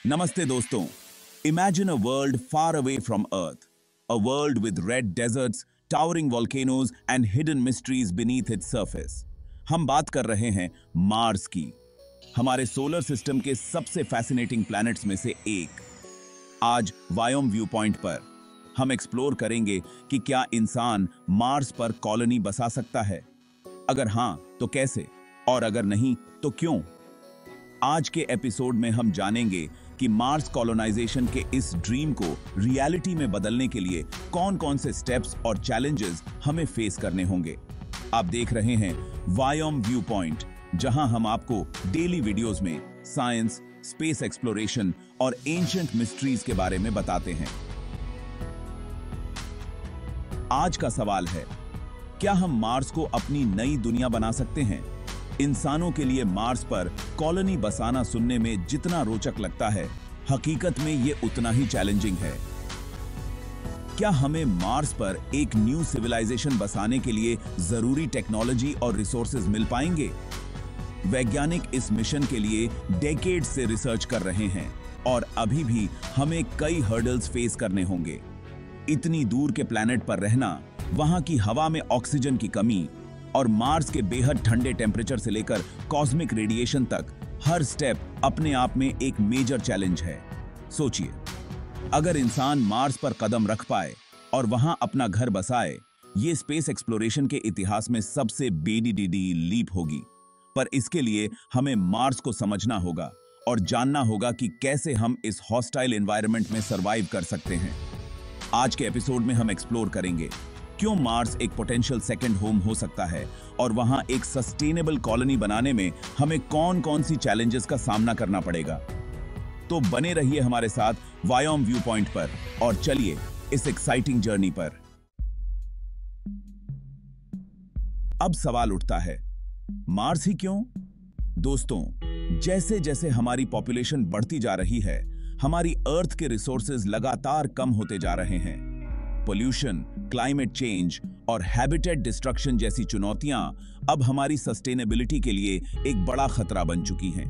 Namaste दोस्तों. Imagine a world far away from Earth. A world with red deserts, towering volcanoes and hidden mysteries beneath its surface. हम बात कर रहे हैं Mars की. हमारे सोलर सिस्टम के सबसे फैसिनेटिंग प्लैनेट्स में से एक. आज वायोम व्यू पॉइंट पर हम एक्सप्लोर करेंगे कि क्या इंसान मार्स पर कॉलोनी बसा सकता है. अगर हां तो कैसे, और अगर नहीं तो क्यों. आज के एपिसोड में हम जानेंगे कि मार्स कॉलोनाइजेशन के इस ड्रीम को रियलिटी में बदलने के लिए कौन-कौन से स्टेप्स और चैलेंजेस हमें फेस करने होंगे. आप देख रहे हैं वायोम व्यू पॉइंट, जहां हम आपको डेली वीडियोस में साइंस, स्पेस एक्सप्लोरेशन और एंशिएंट मिस्ट्रीज के बारे में बताते हैं. आज का सवाल है, क्या हम मार्स को अपनी नई दुनिया बना सकते हैं? इंसानों के लिए मार्स पर कॉलोनी बसाना सुनने में जितना रोचक लगता है, हकीकत में यह उतना ही चैलेंजिंग है. क्या हमें मार्स पर एक न्यू सिविलाइजेशन बसाने के लिए जरूरी टेक्नोलॉजी और रिसोर्सेज मिल पाएंगे? वैज्ञानिक इस मिशन के लिए डेकेड से रिसर्च कर रहे हैं और अभी भी हमें कई हर्डल्स फेस करने होंगे. इतनी दूर के प्लैनेट पर रहना, वहां की हवा में ऑक्सीजन की कमी और मार्स के बेहद ठंडे टेम्परेचर से लेकर कॉस्मिक रेडिएशन तक हर स्टेप अपने आप में एक मेजर चैलेंज है. सोचिए, अगर इंसान मार्स पर कदम रख पाए और वहां अपना घर बसाए, ये स्पेस एक्सप्लोरेशन के इतिहास में सबसे बेडीडीडी लीप होगी. पर इसके लिए हमें मार्स को समझना होगा और जानना होगा कि कैसे हम इस हॉस्टाइल एनवायरनमेंट में सरवाइव कर सकते हैं. आज के एपिसोड में हम एक्सप्लोर करेंगे क्यों मार्स एक पोटेंशियल सेकंड होम हो सकता है और वहां एक सस्टेनेबल कॉलोनी बनाने में हमें कौन-कौन सी चैलेंजेस का सामना करना पड़ेगा. तो बने रहिए हमारे साथ वायोम व्यू पॉइंट पर और चलिए इस एक्साइटिंग जर्नी पर. अब सवाल उठता है, मार्स ही क्यों? दोस्तों, जैसे जैसे हमारी पॉपुलेशन बढ़ती जा रही है, हमारी अर्थ के रिसोर्सेज लगातार कम होते जा रहे हैं. पोल्यूशन, क्लाइमेट चेंज और हैबिटेट डिस्ट्रक्शन जैसी चुनौतियां अब हमारी सस्टेनेबिलिटी के लिए एक बड़ा खतरा बन चुकी हैं.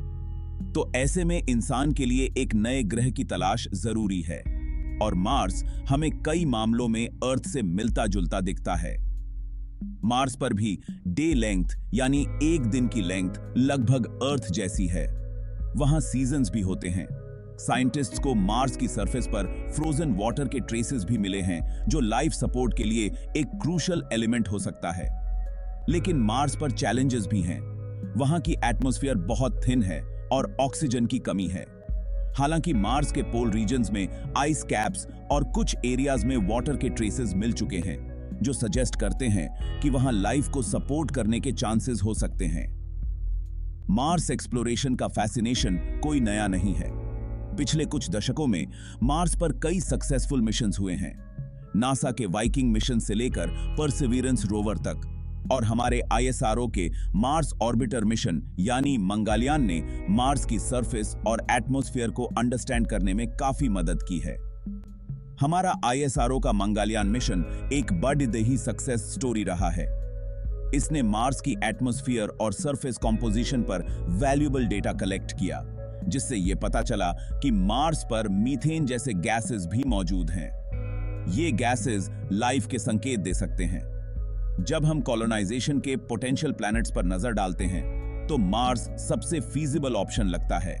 तो ऐसे में इंसान के लिए एक नए ग्रह की तलाश जरूरी है और मार्स हमें कई मामलों में अर्थ से मिलता जुलता दिखता है. मार्स पर भी डे लेंथ यानी एक दिन की लेंथ लगभग अर्थ जैसी है. वहां सीजन्स भी होते हैं. साइंटिस्ट्स को मार्स की सरफेस पर फ्रोजन वाटर के ट्रेसेस भी मिले हैं, जो लाइफ सपोर्ट के लिए एक क्रूशियल एलिमेंट हो सकता है. लेकिन मार्स पर चैलेंजेस भी हैं. वहां की एटमॉस्फेयर बहुत थिन है और ऑक्सीजन की कमी है. हालांकि मार्स के पोल रीजन्स में आइस कैप्स और कुछ एरियाज में वाटर के ट्रेसेस मिल चुके हैं, जो सजेस्ट करते हैं कि वहां लाइफ को सपोर्ट करने के चांसेस हो सकते हैं. मार्स एक्सप्लोरेशन का फैसिनेशन कोई नया नहीं है. पिछले कुछ दशकों में मार्स पर कई सक्सेसफुल मिशंस हुए हैं. नासा के वाइकिंग मिशन से लेकर परसिवियरेंस रोवर तक और हमारे आईएसआरओ के मार्स ऑर्बिटर मिशन यानी मंगलयान ने मार्स की सरफेस और एटमॉस्फेयर को अंडरस्टैंड करने में काफी मदद की है. हमारा आईएसआरओ का मंगलयान मिशन एक बड़ी सक्सेस स्टोरी रहा है. इसने मार्स की एटमॉस्फेयर और सरफेस कॉम्पोजिशन पर वैल्यूएबल डेटा कलेक्ट किया, जिससे यह पता चला कि मार्स पर मीथेन जैसे गैसेस भी मौजूद हैं. ये गैसेस लाइफ के संकेत दे सकते हैं. जब हम कॉलोनाइजेशन के पोटेंशियल प्लैनेट्स पर नजर डालते हैं, तो मार्स सबसे फीजिबल ऑप्शन लगता है.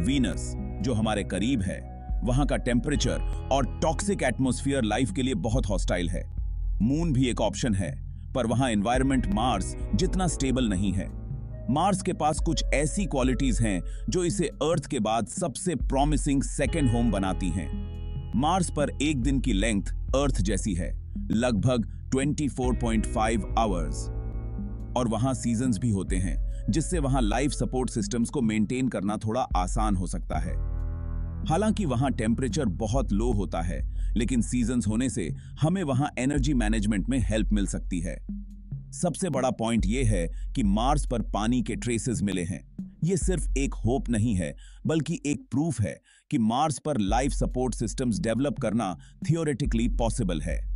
वीनस, जो हमारे करीब है, वहां का टेम्परेचर और टॉक्सिक एटमॉस्फेयर लाइफ के लिए बहुत हॉस्टाइल है. मून भी एक ऑप्शन है, पर वहां एनवायरनमेंट मार्स जितना स्टेबल नहीं है. मार्स के पास कुछ ऐसी क्वालिटीज हैं जो इसे अर्थ के बाद सबसे प्रॉमिसिंग सेकेंड होम बनाती हैं. मार्स पर एक दिन की लेंथ अर्थ जैसी है, लगभग 24.5 आवर्स, और वहां सीजन्स भी होते हैं, जिससे वहां लाइफ सपोर्ट सिस्टम्स को मेंटेन करना थोड़ा आसान हो सकता है. हालांकि वहां टेम्परेचर बहुत लो होता है, लेकिन सीजन्स होने से हमें वहां एनर्जी मैनेजमेंट में हेल्प मिल सकती है. सबसे बड़ा पॉइंट यह है कि मार्स पर पानी के ट्रेसेस मिले हैं. यह सिर्फ एक होप नहीं है, बल्कि एक प्रूफ है कि मार्स पर लाइफ सपोर्ट सिस्टम्स डेवलप करना थियोरेटिकली पॉसिबल है.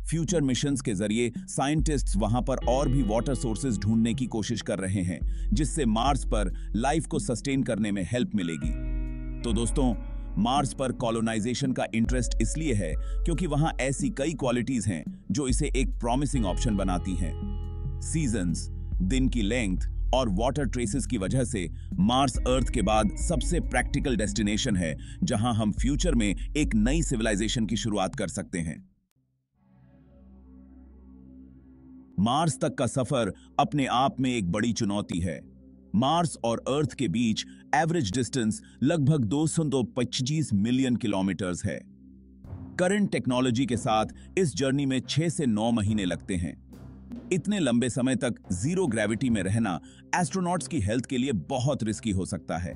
फ्यूचर मिशंस के जरिए साइंटिस्ट्स वहां पर और भी वाटर सोर्सेज ढूंढने की कोशिश कर रहे हैं, जिससे मार्स पर लाइफ को सस्टेन करने में हेल्प मिलेगी. तो दोस्तों, मार्स पर कॉलोनाइजेशन का इंटरेस्ट इसलिए है क्योंकि वहां ऐसी कई क्वालिटीज हैं जो इसे एक प्रॉमिसिंग ऑप्शन बनाती हैं। सीजन्स, दिन की लेंथ और वाटर ट्रेसेस की वजह से मार्स अर्थ के बाद सबसे प्रैक्टिकल डेस्टिनेशन है जहां हम फ्यूचर में एक नई सिविलाइजेशन की शुरुआत कर सकते हैं। मार्स तक का सफर अपने आप में एक बड़ी चुनौती है। मार्स और अर्थ के बीच एवरेज डिस्टेंस लगभग 225 मिलियन किलोमीटर्स है। करंट टेक्नोलॉजी के साथ इस जर्नी में 6 से 9 महीने लगते हैं। इतने लंबे समय तक जीरो ग्रेविटी में रहना एस्ट्रोनॉट्स की हेल्थ के लिए बहुत रिस्की हो सकता है।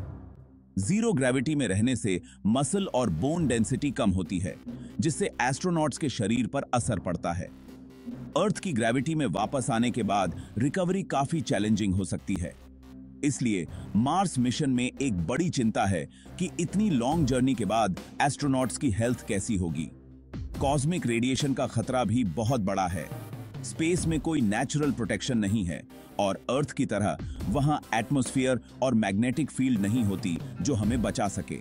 जीरो ग्रेविटी में रहने से मसल और बोन डेंसिटी कम होती है, जिससे एस्ट्रोनॉट्स के शरीर पर असर पड़ता है। अर्थ की ग्रेविटी में वापस आने के बाद रिकवरी काफी चैलेंजिंग हो सकती है। इसलिए मार्स मिशन में एक बड़ी चिंता है कि इतनी लॉन्ग जर्नी के बाद एस्ट्रोनॉट्स की हेल्थ कैसी होगी। कॉस्मिक रेडिएशन का खतरा भी बहुत बड़ा है। स्पेस में कोई नेचुरल प्रोटेक्शन नहीं है और अर्थ की तरह वहां एटमॉस्फेयर और मैग्नेटिक फील्ड नहीं होती जो हमें बचा सके।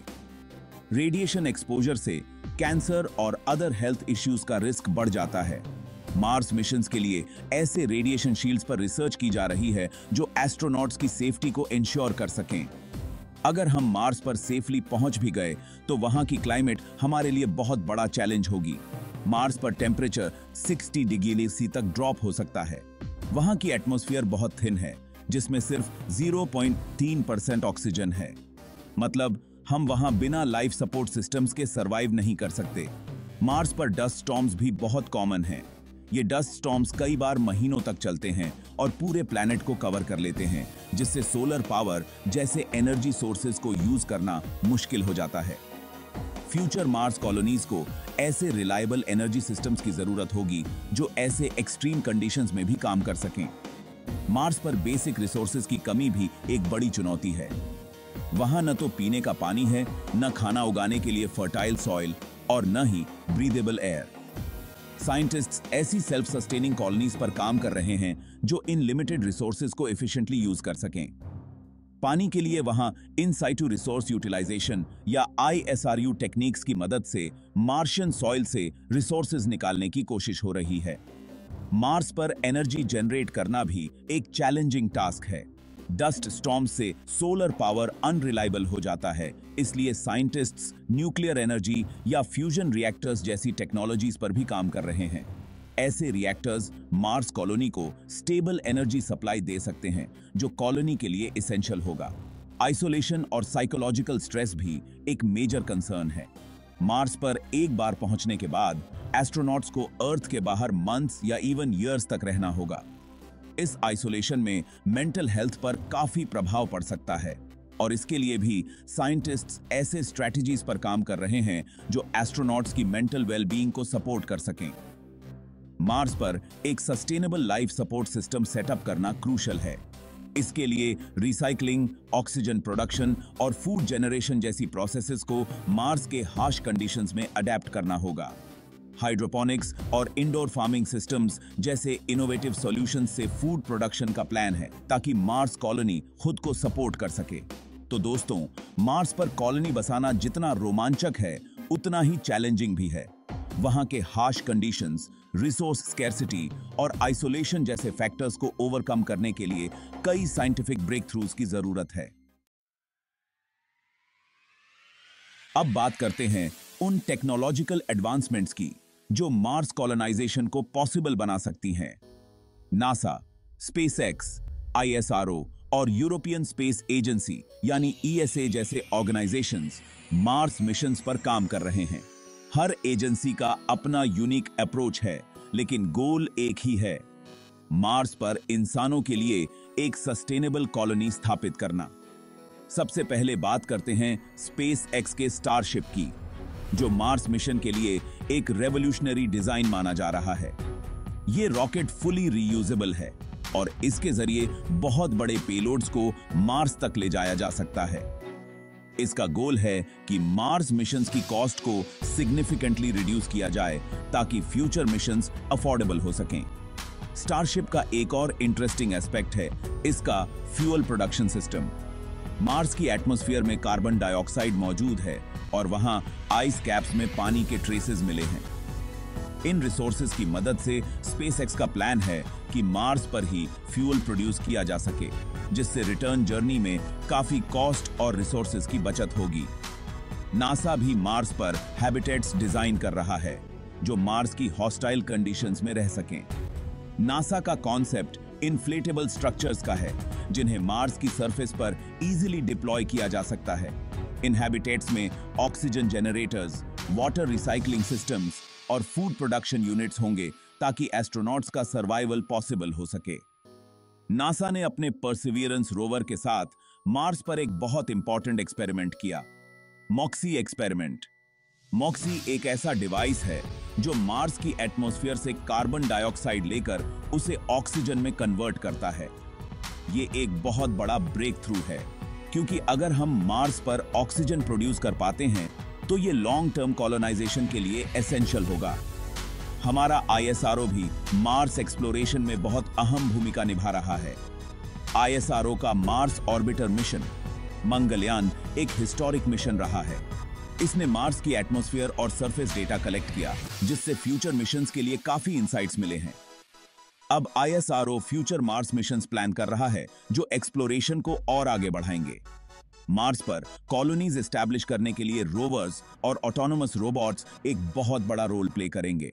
रेडिएशन एक्सपोजर से कैंसर और अदर हेल्थ इश्यूज का रिस्क बढ़ जाता है। मार्स मिशंस के लिए ऐसे रेडिएशन शील्ड्स पर रिसर्च की जा रही है जो एस्ट्रोनॉट्स की सेफ्टी को इंश्योर कर सकें। अगर हम मार्स पर सेफली पहुंच भी गए तो वहां की क्लाइमेट हमारे लिए बहुत बड़ा चैलेंज होगी। मार्स पर टेम्परेचर 60 डिग्री सी तक ड्रॉप हो सकता है। वहां की एटमॉस्फेयर बहुत थिन है, जिसमें सिर्फ 0.3% ऑक्सीजन है। मतलब हम वहां बिना लाइफ सपोर्ट सिस्टम्स के सरवाइव नहीं कर सकते। मार्स पर डस्ट स्टॉर्म्स भी बहुत कॉमन हैं। ये डस्ट स्टॉर्म्स कई बार महीनों तक चलते हैं और पूरे प्लैनेट को कवर कर लेते हैं, जिससे सोलर पावर जैसे एनर्जी सोर्सेज को यूज करना मुश्किल हो जाता है। फ्यूचर मार्स कॉलोनीज को ऐसे रिलायबल एनर्जी सिस्टम्स की जरूरत होगी जो ऐसे एक्सट्रीम कंडीशंस में भी काम कर सकें। मार्स पर बेसिक रिसोर्सेज की कमी भी एक बड़ी चुनौती है। वहां न तो पीने का पानी है, न खाना उगाने के लिए फर्टाइल सॉइल और न ही ब्रीदेबल एयर। साइंटिस्ट्स ऐसी सेल्फ सस्टेनिंग कॉलोनीज पर काम कर रहे हैं जो इन लिमिटेड रिसोर्सेज को एफिशिएंटली यूज कर सकें। पानी के लिए वहां इन साइटू रिसोर्स यूटिलाइजेशन या ISRU टेक्निक्स की मदद से मार्शियन सॉइल से रिसोर्सेज निकालने की कोशिश हो रही है। मार्स पर एनर्जी जनरेट करना भी एक चैलेंजिंग टास्क है। डस्ट स्टॉर्म से सोलर पावर अनरिलायबल हो जाता है, इसलिए साइंटिस्ट्स न्यूक्लियर एनर्जी या फ्यूजन रिएक्टर्स जैसी टेक्नोलॉजीज पर भी काम कर रहे हैं। ऐसे रिएक्टर्स मार्स कॉलोनी को स्टेबल एनर्जी सप्लाई दे सकते हैं, जो कॉलोनी के लिए एसेंशियल होगा। आइसोलेशन और साइकोलॉजिकल स्ट्रेस भी एक मेजर कंसर्न है। मार्स पर एक बार पहुंचने के बाद एस्ट्रोनॉट्स को अर्थ के बाहर मंथ्स या इवन ईयर्स तक रहना होगा। इस आइसोलेशन में मेंटल हेल्थ पर काफी प्रभाव पड़ सकता है और इसके लिए भी साइंटिस्ट्स ऐसे स्ट्रेटजीज पर काम कर रहे हैं जो एस्ट्रोनॉट्स की मेंटल वेलबीइंग को सपोर्ट कर सकें। मार्स पर एक sustainable life support system setup करना क्रूशल है। इसके लिए रिसाइकलिंग, ऑक्सीजन प्रोडक्शन और फूड जनरेशन जैसी प्रोसेसेस को मार्स के हार्श कंडीशंस में अडेप्ट करना होगा। हाइड्रोपोनिक्स और इंडोर फार्मिंग सिस्टम्स जैसे इनोवेटिव सॉल्यूशंस से फूड प्रोडक्शन का प्लान है ताकि मार्स कॉलोनी खुद को सपोर्ट कर सके। तो दोस्तों, मार्स पर कॉलोनी बसाना जितना रोमांचक है उतना ही चैलेंजिंग भी है। वहां के हार्श कंडीशंस, रिसोर्स स्कैर्सिटी और आइसोलेशन जैसे फैक्टर्स को ओवरकम करने के लिए कई साइंटिफिक ब्रेक थ्रूज की जरूरत है। अब बात करते हैं उन टेक्नोलॉजिकल एडवांसमेंट्स की जो मार्स कॉलोनाइजेशन को पॉसिबल बना सकती हैं। नासा, स्पेसएक्स, ISRO और यूरोपियन स्पेस एजेंसी यानी ESA जैसे ऑर्गेनाइजेशंस मार्स मिशंस पर काम कर रहे हैं। हर एजेंसी का अपना यूनिक अप्रोच है, लेकिन गोल एक ही है, मार्स पर इंसानों के लिए एक सस्टेनेबल कॉलोनी स्थापित करना। सबसे पहले बात करते हैं स्पेसएक्स के स्टारशिप की, जो मार्स मिशन के लिए एक रेवोल्यूशनरी डिजाइन माना जा रहा है। यह रॉकेट फुली रीयूजेबल है और इसके जरिए बहुत बड़े पेलोड्स को मार्स तक ले जाया जा सकता है। इसका गोल है कि मार्स मिशंस की कॉस्ट को सिग्निफिकेंटली रिड्यूस किया जाए ताकि फ्यूचर मिशंस अफोर्डेबल हो सकें। स्टारशिप का एक और इंटरेस्टिंग एस्पेक्ट है इसका फ्यूल प्रोडक्शन सिस्टम। मार्स की एटमॉस्फेयर में कार्बन डाइऑक्साइड मौजूद है और वहां आइस कैप्स में पानी के ट्रेसेस मिले हैं। इन रिसोर्सेज की मदद से स्पेसएक्स का प्लान है कि मार्स पर ही फ्यूल प्रोड्यूस किया जा सके, जिससे रिटर्न जर्नी में काफी कॉस्ट और रिसोर्सेज की बचत होगी। नासा भी मार्स पर हैबिटेट्स डिजाइन कर रहा है जो मार्स की हॉस्टाइल कंडीशंस में रह सकें। नासा का कॉन्सेप्ट इन्फ्लेटेबल स्ट्रक्चर्स का है जिन्हें मार्स की सरफेस पर इजीली डिप्लॉय किया जा सकता है। इन हैबिटेट्स में oxygen generators, water recycling systems और फूड प्रोडक्शन यूनिट्स होंगे ताकि एस्ट्रोनॉट्स का सर्वाइवल पॉसिबल हो सके। नासा ने अपने परसिवियरेंस रोवर के साथ मार्स पर एक बहुत इंपॉर्टेंट एक्सपेरिमेंट किया, मॉक्सी एक्सपेरिमेंट। मॉक्सी एक ऐसा डिवाइस है जो मार्स की एटमॉस्फेयर से कार्बन डाइऑक्साइड लेकर उसे ऑक्सीजन में कन्वर्ट करता है। ये एक बहुत बड़ा ब्रेक थ्रू है, क्योंकि अगर हम मार्स पर ऑक्सीजन प्रोड्यूस कर पाते हैं तो ये लॉन्ग टर्म कॉलोनाइजेशन के लिए एसेंशियल होगा। हमारा आईएसआरओ भी मार्स एक्सप्लोरेशन में बहुत अहम भूमिका निभा रहा है। आईएसआरओ का मार्स ऑर्बिटर मिशन मंगलयान एक हिस्टोरिक मिशन रहा है। इसने मार्स की एटमॉस्फेयर और सरफेस डेटा कलेक्ट किया, जिससे फ्यूचर मिशंस के लिए काफी इंसाइट्स मिले हैं। अब ISRO future Mars missions plan कर रहा है जो एक्सप्लोरेशन को और आगे बढ़ाएंगे। मार्स पर कॉलोनीज एस्टैब्लिश करने के लिए रोवर्स और ऑटोनोमस रोबोट्स एक बहुत बड़ा रोल प्ले करेंगे।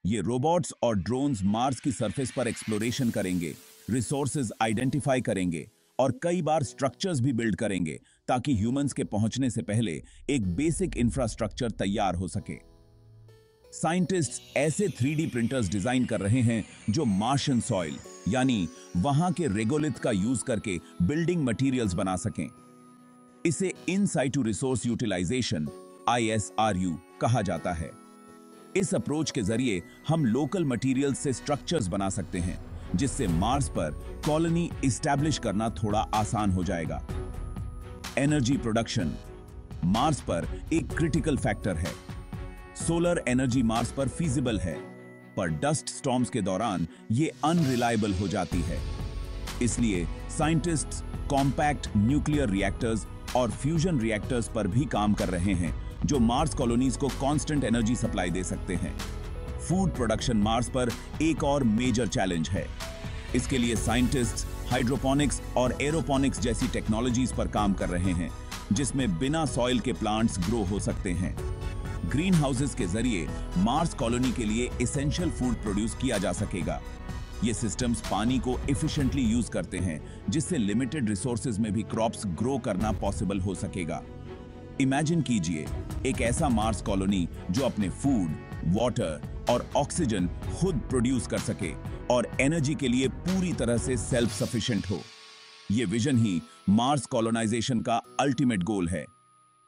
ये रोबोट्स और ड्रोन्स मार्स की सरफेस पर एक्सप्लोरेशन करेंगे, रिसोर्सेज आइडेंटिफाई करेंगे और कई बार स्ट्रक्चर्स भी बिल्ड करेंगे ताकि ह्यूमंस के पहुंचने से पहले एक बेसिक इंफ्रास्ट्रक्चर तैयार हो सके। साइंटिस्ट्स ऐसे 3D प्रिंटर्स डिजाइन कर रहे हैं जो मार्शियन सॉइल यानी वहां के रेगोलिथ का यूज करके बिल्डिंग मटेरियल्स बना सकें। इसे इन साइटू रिसोर्स यूटिलाइजेशन ISRU कहा जाता है। इस अप्रोच के जरिए हम लोकल मटेरियल्स से स्ट्रक्चर्स बना सकते हैं, जिससे मार्स पर कॉलोनी इस्टेब्लिश करना थोड़ा आसान हो जाएगा। एनर्जी प्रोडक्शन मार्स पर एक क्रिटिकल फैक्टर है। सोलर एनर्जी मार्स पर फीजिबल है, पर डस्ट स्टॉर्म्स के दौरान ये अनरिलायबल हो जाती है। इसलिए साइंटिस्ट्स कॉम्पैक्ट न्यूक्लियर रिएक्टर्स और फ्यूजन रिएक्टर्स पर भी काम कर रहे हैं जो मार्स कॉलोनीज को कांस्टेंट एनर्जी सप्लाई दे सकते हैं। फूड प्रोडक्शन मार्स पर एक और मेजर चैलेंज है। इसके लिए साइंटिस्ट्स हाइड्रोपोनिक्स और एरोपोनिक्स जैसी टेक्नोलॉजीज पर काम कर रहे हैं, जिसमें बिना सॉइल के प्लांट्स ग्रो हो सकते हैं। ग्रीन हाउसेस के जरिए मार्स कॉलोनी के लिए एसेंशियल फूड प्रोड्यूस किया जा सकेगा। ये सिस्टम्स पानी को एफिशिएंटली यूज करते हैं, जिससे लिमिटेड रिसोर्सेज में भी क्रॉप्स ग्रो करना पॉसिबल हो सकेगा। इमेजिन कीजिए एक ऐसा मार्स कॉलोनी जो अपने फूड, वाटर और ऑक्सीजन खुद प्रोड्यूस कर सके और एनर्जी के लिए पूरी तरह से सेल्फ सफिशिएंट हो। ये विजन ही मार्स कॉलोनाइजेशन का अल्टीमेट गोल है,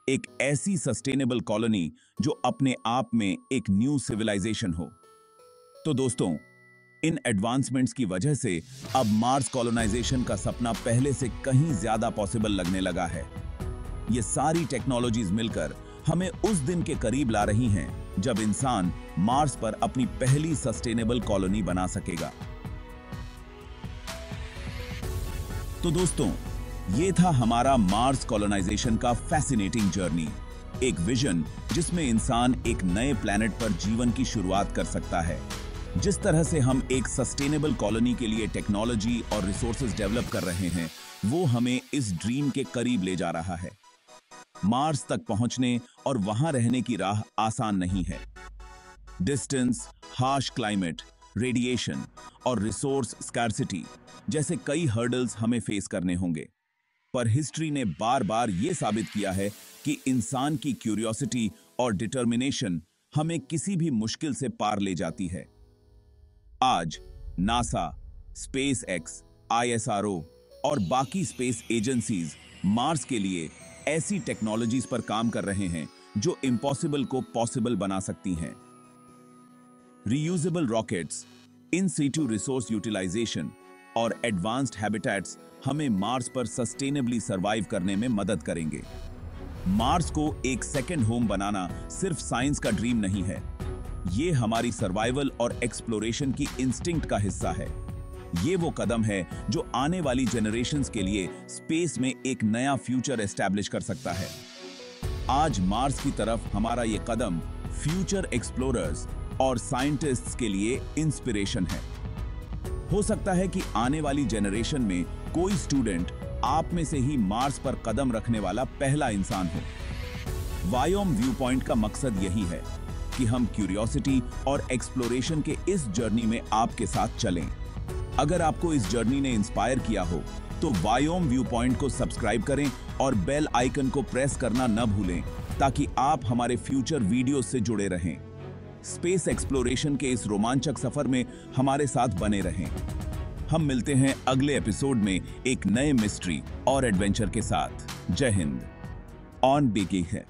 एक ऐसी सस्टेनेबल कॉलोनी जो अपने आप में एक न्यू सिविलाइजेशन हो। तो दोस्तों, इन एडवांसमेंट्स की वजह से अब मार्स कॉलोनाइजेशन का सपना पहले से कहीं ज्यादा पॉसिबल लगने लगा है। ये सारी टेक्नोलॉजीज मिलकर हमें उस दिन के करीब ला रही हैं जब इंसान मार्स पर अपनी पहली सस्टेनेबल कॉलोनी बना सकेगा। तो दोस्तों, ये था हमारा मार्स कॉलोनाइजेशन का फैसिनेटिंग जर्नी, एक विजन जिसमें इंसान एक नए प्लैनेट पर जीवन की शुरुआत कर सकता है। जिस तरह से हम एक सस्टेनेबल कॉलोनी के लिए टेक्नोलॉजी और रिसोर्सेज डेवलप कर रहे हैं, वो हमें इस ड्रीम के करीब ले जा रहा है। मार्स तक पहुंचने और वहां रहने की राह आसान नहीं है। डिस्टेंस, हार्श क्लाइमेट, रेडिएशन और रिसोर्स स्कार्सिटी जैसे कई हर्डल्स हमें फेस करने होंगे। पर हिस्ट्री ने बार बार यह साबित किया है कि इंसान की क्यूरियोसिटी और डिटर्मिनेशन हमें किसी भी मुश्किल से पार ले जाती है। आज नासा, स्पेसएक्स, ISRO और बाकी स्पेस एजेंसीज मार्स के लिए ऐसी टेक्नोलॉजीज पर काम कर रहे हैं जो इम्पॉसिबल को पॉसिबल बना सकती हैं। Reusable rockets, in situ resource utilisation और एडवांस्ड हैबिटेट्स हमें मार्स पर सस्टेनेबली सरवाइव करने में मदद करेंगे। मार्स को एक सेकंड होम बनाना सिर्फ साइंस का ड्रीम नहीं है, ये हमारी सर्वाइवल और एक्सप्लोरेशन की इंस्टिंक्ट का हिस्सा है। ये वो कदम है जो आने वाली जनरेशंस के लिए स्पेस में एक नया फ्यूचर एस्टैब्लिश कर सकता है। आज मार्स की तरफ हमारा ये कदम फ्यूचर एक्सप्लोरर्स और साइंटिस्ट्स के लिए इंस्पिरेशन है। हो सकता है कि आने वाली जनरेशन में कोई स्टूडेंट आप में से ही मार्स पर कदम रखने वाला पहला इंसान हो। वायोम व्यू पॉइंट का मकसद यही है कि हम क्यूरियोसिटी और एक्सप्लोरेशन के इस जर्नी में आपके साथ चलें। अगर आपको इस जर्नी ने इंस्पायर किया हो तो वायोम व्यू पॉइंट को सब्सक्राइब करें और बेल आइकन को प्रेस करना न भूलें ताकि आप हमारे फ्यूचर वीडियो से जुड़े रहें। स्पेस एक्सप्लोरेशन के इस रोमांचक सफर में हमारे साथ बने रहें। हम मिलते हैं अगले एपिसोड में एक नए मिस्ट्री और एडवेंचर के साथ। जय हिंद। ऑन बेकिंग है।